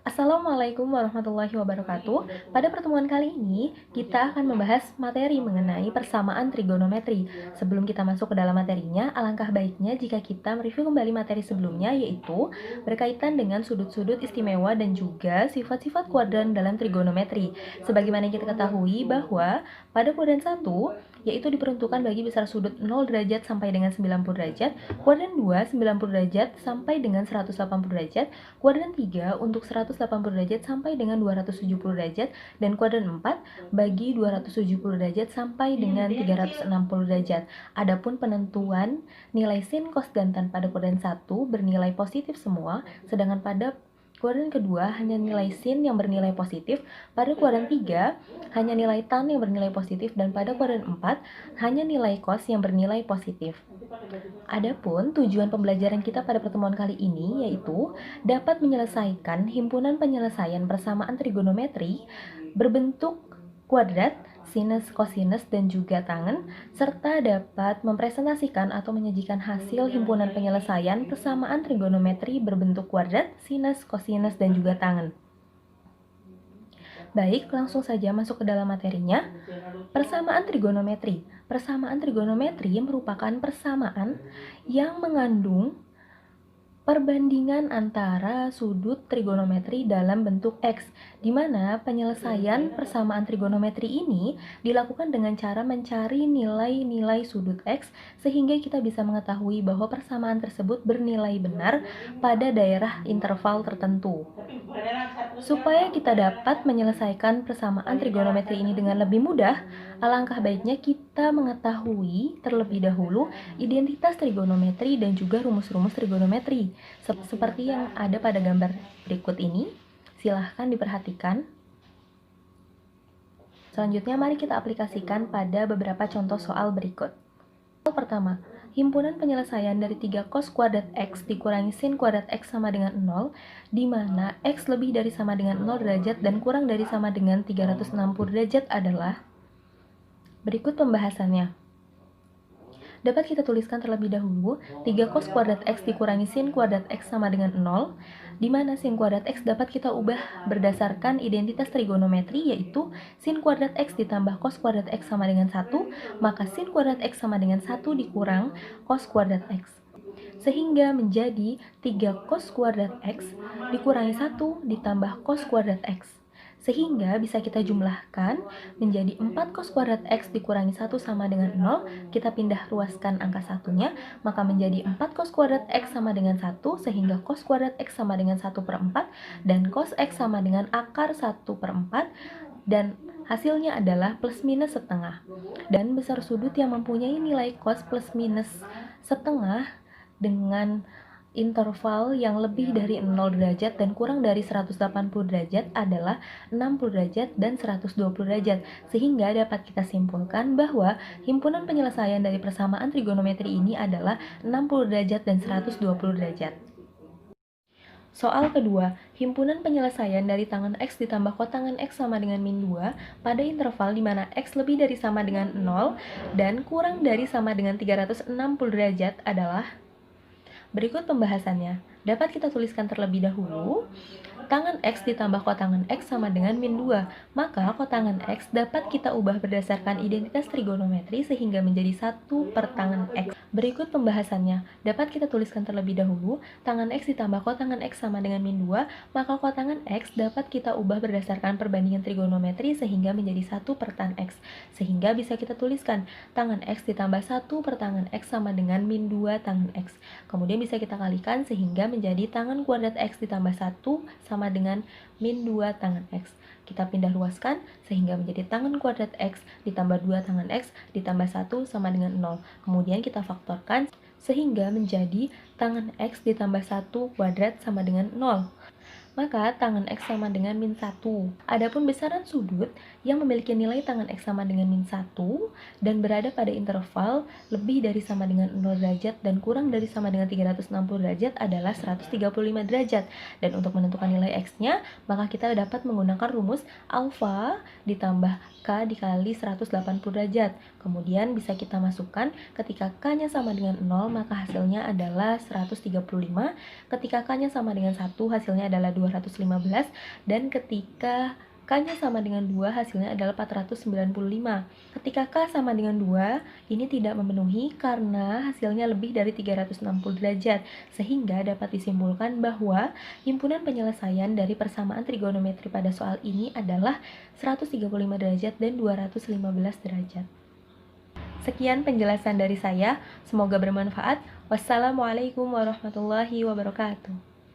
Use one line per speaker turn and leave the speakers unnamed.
Assalamualaikum warahmatullahi wabarakatuh. Pada pertemuan kali ini, kita akan membahas materi mengenai persamaan trigonometri. Sebelum kita masuk ke dalam materinya, alangkah baiknya jika kita mereview kembali materi sebelumnya, yaitu berkaitan dengan sudut-sudut istimewa dan juga sifat-sifat kuadran dalam trigonometri. Sebagaimana yang kita ketahui bahwa pada kuadran 1, yaitu diperuntukkan bagi besar sudut 0 derajat sampai dengan 90 derajat, kuadran 2 90 derajat sampai dengan 180 derajat, kuadran 3 untuk 180 derajat sampai dengan 270 derajat, dan kuadran 4 bagi 270 derajat sampai dengan 360 derajat. Adapun penentuan nilai sin, cos, dan tan pada kuadran 1 bernilai positif semua, sedangkan pada kuadran kedua hanya nilai sin yang bernilai positif, pada kuadran 3 hanya nilai tan yang bernilai positif, dan pada kuadran 4 hanya nilai cos yang bernilai positif. Adapun tujuan pembelajaran kita pada pertemuan kali ini yaitu dapat menyelesaikan himpunan penyelesaian persamaan trigonometri berbentuk kuadrat, sinus, kosinus, dan juga tangen, serta dapat mempresentasikan atau menyajikan hasil himpunan penyelesaian persamaan trigonometri berbentuk kuadrat, sinus, kosinus, dan juga tangen. Baik, langsung saja masuk ke dalam materinya. Persamaan trigonometri. Persamaan trigonometri merupakan persamaan yang mengandung perbandingan antara sudut trigonometri dalam bentuk X, di mana penyelesaian persamaan trigonometri ini dilakukan dengan cara mencari nilai-nilai sudut X, sehingga kita bisa mengetahui bahwa persamaan tersebut bernilai benar pada daerah interval tertentu. Supaya kita dapat menyelesaikan persamaan trigonometri ini dengan lebih mudah, alangkah baiknya kita mengetahui terlebih dahulu identitas trigonometri dan juga rumus-rumus trigonometri. Seperti yang ada pada gambar berikut ini, silahkan diperhatikan. Selanjutnya, mari kita aplikasikan pada beberapa contoh soal berikut. Soal pertama, himpunan penyelesaian dari 3 cos kuadrat X dikurangi sin kuadrat X sama dengan 0, di mana X lebih dari sama dengan 0 derajat dan kurang dari sama dengan 360 derajat adalah. Berikut pembahasannya. Dapat kita tuliskan terlebih dahulu 3 cos kuadrat X dikurangi sin kuadrat X sama dengan 0, di mana sin kuadrat X dapat kita ubah berdasarkan identitas trigonometri, yaitu sin kuadrat X ditambah cos kuadrat X sama dengan 1, maka sin kuadrat X sama dengan 1 dikurang cos kuadrat X. Sehingga menjadi 3 cos kuadrat X dikurangi 1 ditambah cos kuadrat X. Sehingga bisa kita jumlahkan menjadi 4 cos kuadrat X dikurangi 1 sama dengan 0, kita pindah ruaskan angka satunya, maka menjadi 4 cos kuadrat X sama dengan 1, sehingga cos kuadrat X sama dengan 1/4, dan cos X sama dengan akar 1/4, dan hasilnya adalah plus minus setengah. Dan besar sudut yang mempunyai nilai cos plus minus setengah dengan interval yang lebih dari 0 derajat dan kurang dari 180 derajat adalah 60 derajat dan 120 derajat, sehingga dapat kita simpulkan bahwa himpunan penyelesaian dari persamaan trigonometri ini adalah 60 derajat dan 120 derajat. Soal kedua, himpunan penyelesaian dari tangen X ditambah kotangen X sama dengan min 2 pada interval di mana X lebih dari sama dengan 0 dan kurang dari sama dengan 360 derajat adalah. Berikut pembahasannya. Dapat kita tuliskan terlebih dahulu, tangen X ditambah kotangen X sama dengan min 2. Maka kotangen X dapat kita ubah berdasarkan identitas trigonometri sehingga menjadi 1 per tangen X. Berikut pembahasannya. Dapat kita tuliskan terlebih dahulu, tangen X ditambah kotangen X sama dengan min 2, maka kotangen X dapat kita ubah berdasarkan perbandingan trigonometri sehingga menjadi 1 per tan X. Sehingga bisa kita tuliskan, tangen X ditambah 1 per tangen X sama dengan min 2 tangen X. Kemudian bisa kita kalikan sehingga menjadi tangen kuadrat X ditambah 1 sama dengan min 2 tangen X. Kita pindah ruaskan sehingga menjadi tangen kuadrat X ditambah 2 tangen X ditambah 1 sama dengan 0. Kemudian kita faktorkan sehingga menjadi tangen X ditambah 1 kuadrat sama dengan 0. Maka tangen X sama dengan min 1. Adapun besaran sudut yang memiliki nilai tangen X sama dengan min 1 dan berada pada interval lebih dari sama dengan 0 derajat dan kurang dari sama dengan 360 derajat adalah 135 derajat. Dan untuk menentukan nilai X-nya, maka kita dapat menggunakan rumus alfa ditambah K dikali 180 derajat. Kemudian bisa kita masukkan ketika K-nya sama dengan 0, maka hasilnya adalah 135. Ketika K-nya sama dengan 1, hasilnya adalah 215, dan ketika K-nya sama dengan 2, hasilnya adalah 495. Ketika K sama dengan 2, ini tidak memenuhi karena hasilnya lebih dari 360 derajat, sehingga dapat disimpulkan bahwa himpunan penyelesaian dari persamaan trigonometri pada soal ini adalah 135 derajat dan 215 derajat. Sekian penjelasan dari saya, semoga bermanfaat. Wassalamualaikum warahmatullahi wabarakatuh.